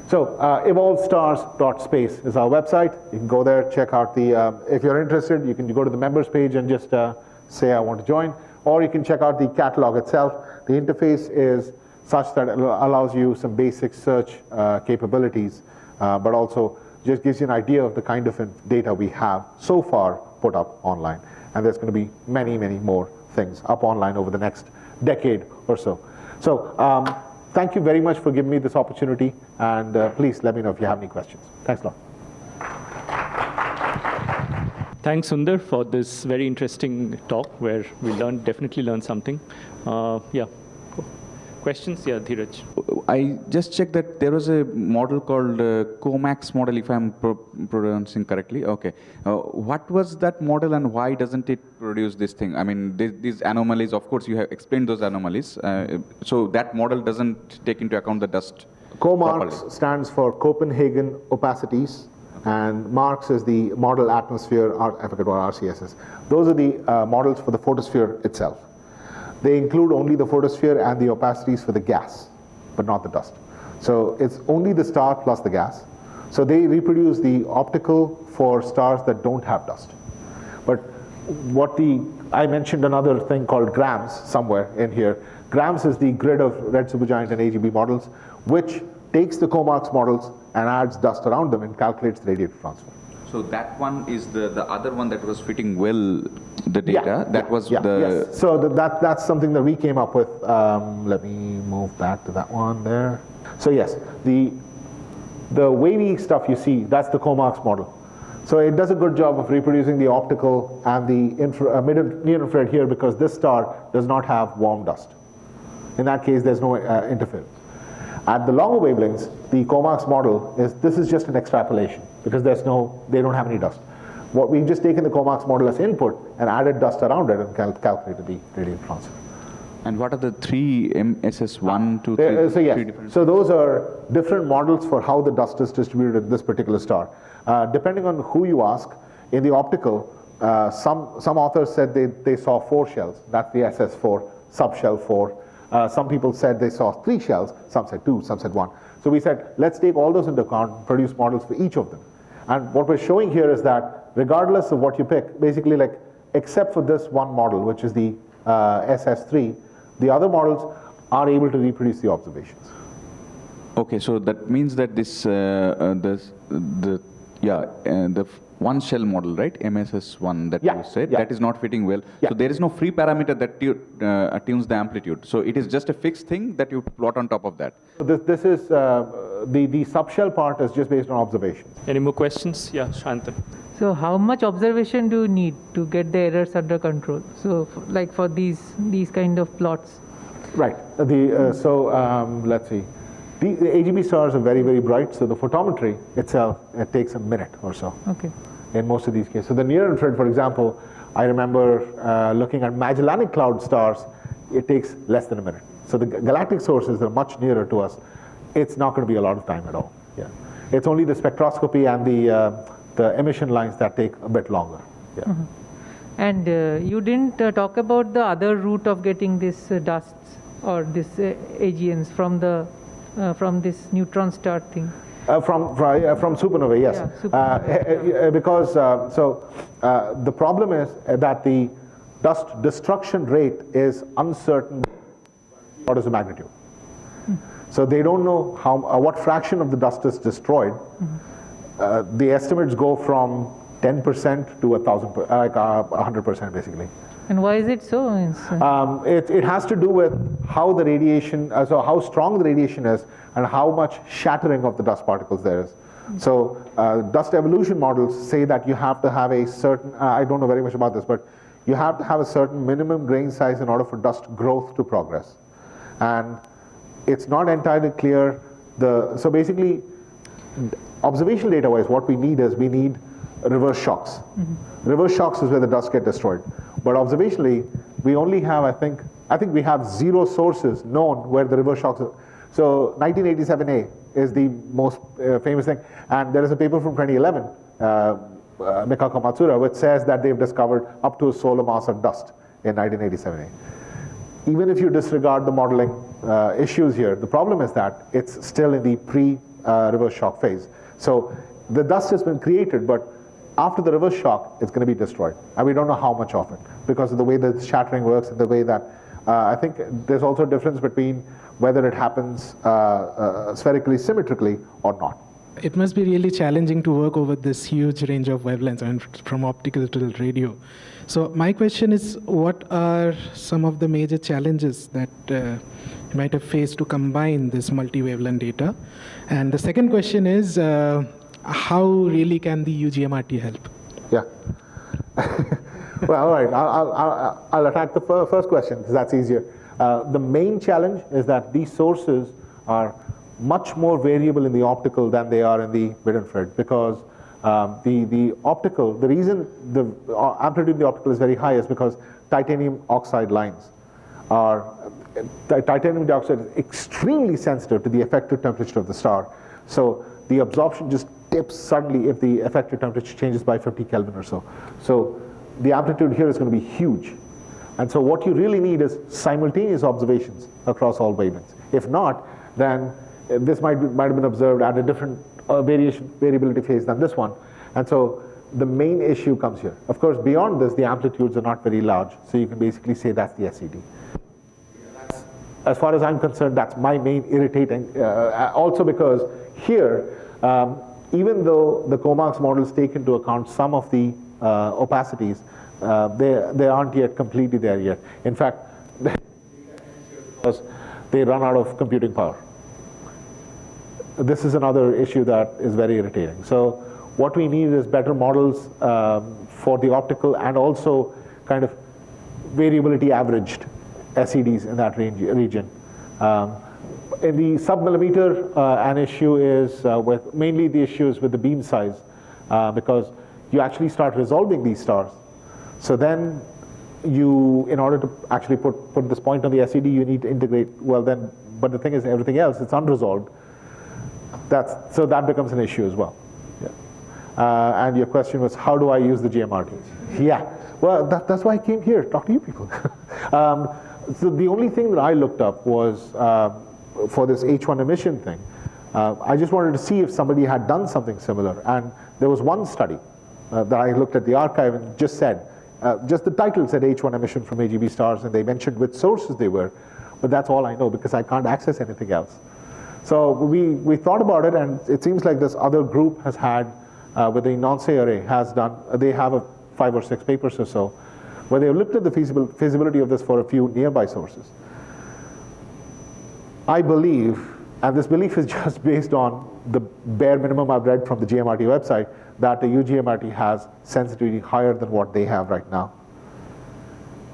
So evolvestars.space is our website. You can go there, check out the, if you're interested, you can go to the members page and just say I want to join, or you can check out the catalog itself. The interface is such that it allows you some basic search capabilities, but also just gives you an idea of the kind of data we have so far put up online. And there's going to be many, many more things up online over the next decade or so. So thank you very much for giving me this opportunity, and please let me know if you have any questions. Thanks a lot. Thanks, Sundar, for this very interesting talk where we definitely learned something. Yeah. Questions? Yeah, Dheeraj. I just checked that there was a model called COMAX model, if I'm pronouncing correctly. Okay. What was that model and why doesn't it produce this thing? I mean, these anomalies, of course, you have explained those anomalies. So that model doesn't take into account the dust. COMARCS stands for Copenhagen opacities, and MARCS is the model atmosphere, I forget what RCS is. Those are the models for the photosphere itself. They include only the photosphere and the opacities for the gas, but not the dust. So it's only the star plus the gas. So they reproduce the optical for stars that don't have dust. But I mentioned another thing called GRAMS somewhere in here. GRAMS is the grid of red supergiant and AGB models, which takes the COMARCS models and adds dust around them and calculates the radiative transfer. So that one is the other one that was fitting well the data. Yes. So that's something that we came up with. Let me move back to that one there. So yes, the wavy stuff you see, that's the COMARCS model. So it does a good job of reproducing the optical and the near-infrared here, because this star does not have warm dust. In that case, there's no interference. At the longer wavelengths, the COMARCS model this is just an extrapolation, because they don't have any dust. What we've just taken the COMARCS model as input and added dust around it and calculated the radiative transfer. And what are the three MSS1, 2, 3? So yes, so those are different models for how the dust is distributed in this particular star. Depending on who you ask, in the optical, some authors said they saw 4 shells. That's the SS4, subshell 4. Some people said they saw 3 shells, some said 2, some said 1. So we said, let's take all those into account, produce models for each of them. And what we're showing here is that regardless of what you pick, basically except for this one model, which is the SS3, the other models are able to reproduce the observations. Okay, so that means that the one shell model, right? MSS1 that you said, that is not fitting well. Yeah. So there is no free parameter that tunes the amplitude. So it is just a fixed thing that you plot on top of that. This is the subshell part is just based on observation. Any more questions? Yeah, Shantan. So how much observation do you need to get the errors under control? So like for these kind of plots. Right. Let's see. The AGB stars are very, very bright, so the photometry itself, it takes a minute or so. Okay. In most of these cases. So the near infrared, for example, I remember looking at Magellanic Cloud stars, it takes less than a minute. So the galactic sources that are much nearer to us, it's not going to be a lot of time at all. Yeah. It's only the spectroscopy and the emission lines that take a bit longer. Yeah. Mm-hmm. And you didn't talk about the other route of getting this dusts or this AGNs from this neutron star thing. From supernovae, yes. Yeah, supernovae. Because the problem is that the dust destruction rate is uncertain. What is the magnitude? So they don't know what fraction of the dust is destroyed. The estimates go from 10% to 100% basically. And why is it so? It has to do with how the radiation, so how strong the radiation is and how much shattering of the dust particles there is. So dust evolution models say that you have to have a certain, I don't know very much about this, but you have to have a certain minimum grain size in order for dust growth to progress. And it's not entirely clear. So basically, observational data wise, what we need is reverse shocks. Reverse shocks is where the dust get destroyed. But observationally, we only have, I think we have 0 sources known where the reverse shocks are. So 1987A is the most famous thing. And there is a paper from 2011, Mikako Matsuda, which says that they've discovered up to a solar mass of dust in 1987A. Even if you disregard the modeling issues here, the problem is that it's still in the pre-reverse shock phase. So the dust has been created, but after the reverse shock, it's going to be destroyed. And we don't know how much of it because of the way the shattering works and the way that, I think there's also a difference between whether it happens spherically symmetrically or not. It must be really challenging to work over this huge range of wavelengths, I mean, from optical to radio. So my question is, what are some of the major challenges that you might have faced to combine this multi-wavelength data? And the second question is, how really can the UGMRT help? Yeah. Well, all right. I'll attack the first question because that's easier. The main challenge is that these sources are much more variable in the optical than they are in the mid-infrared because the optical, the reason the amplitude in the optical is very high is because titanium oxide lines are, titanium dioxide is extremely sensitive to the effective temperature of the star. So the absorption just dips suddenly if the effective temperature changes by 50 Kelvin or so. So the amplitude here is going to be huge. And so what you really need is simultaneous observations across all wavelengths. If not, then this might have been observed at a different variability phase than this one. And so the main issue comes here. Of course, beyond this, the amplitudes are not very large. So you can basically say that's the SED. As far as I'm concerned, that's my main irritating. Also because here, even though the COMAX models take into account some of the opacities, they aren't yet completely there yet. In fact, because they run out of computing power. This is another issue that is very irritating. So what we need is better models for the optical and also kind of variability averaged SEDs in that region. In the sub-millimeter, an issue is mainly the issues with the beam size because you actually start resolving these stars. So then in order to actually put this point on the SED, you need to integrate, but the thing is everything else, it's unresolved. So that becomes an issue as well. Yeah. And your question was, how do I use the GMRTs? Yeah, well, that's why I came here, talk to you people. So the only thing that I looked up was for this H1 emission thing. I just wanted to see if somebody had done something similar. And there was one study that I looked at the archive and just said, just the title said H1 emission from AGB stars, and they mentioned which sources they were. But that's all I know because I can't access anything else. So we thought about it, and it seems like this other group has had, with the Nonce array, has done, they have 5 or 6 papers or so, where they looked at the feasibility of this for a few nearby sources. I believe And this belief is just based on the bare minimum I've read from the GMRT website, that the UGMRT has sensitivity higher than what they have right now.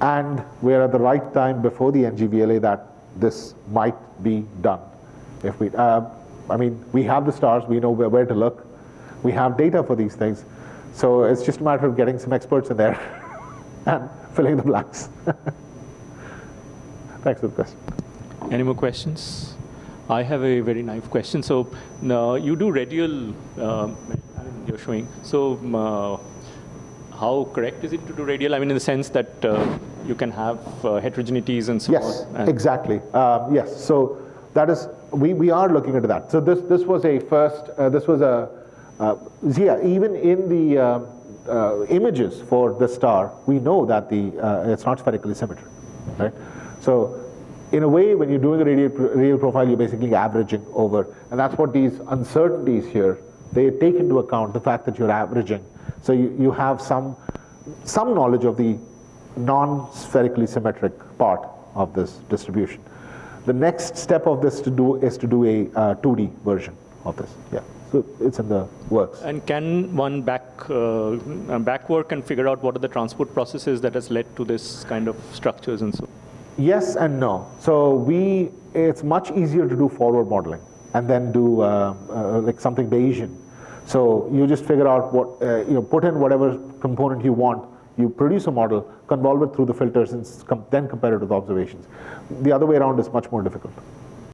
And we're at the right time before the NGVLA that this might be done. If we, I mean, we have the stars, we know where to look, we have data for these things, so it's just a matter of getting some experts in there and filling the blanks. Thanks for the question. Any more questions? I have a very naive question. So you do radial, I mean, you're showing. So how correct is it to do radial? I mean, in the sense that you can have heterogeneities and so on. Yes, exactly. Yes, so that is, we are looking into that. So this was a first, this was a, yeah, even in the images for the star, we know that it's not spherically symmetric, right? So in a way, when you're doing a radial profile, you're basically averaging over, and that's what these uncertainties here, they take into account the fact that you're averaging. So you have some knowledge of the non-spherically symmetric part of this distribution. The next step of this is to do a 2D version of this. Yeah, so it's in the works. And can one backwork and figure out what are the transport processes that has led to this kind of structures and so on? Yes and no. So it's much easier to do forward modeling and then do like something Bayesian. So you just figure out what, put in whatever component you want, you produce a model, convolve it through the filters, and then compare it with observations. The other way around is much more difficult.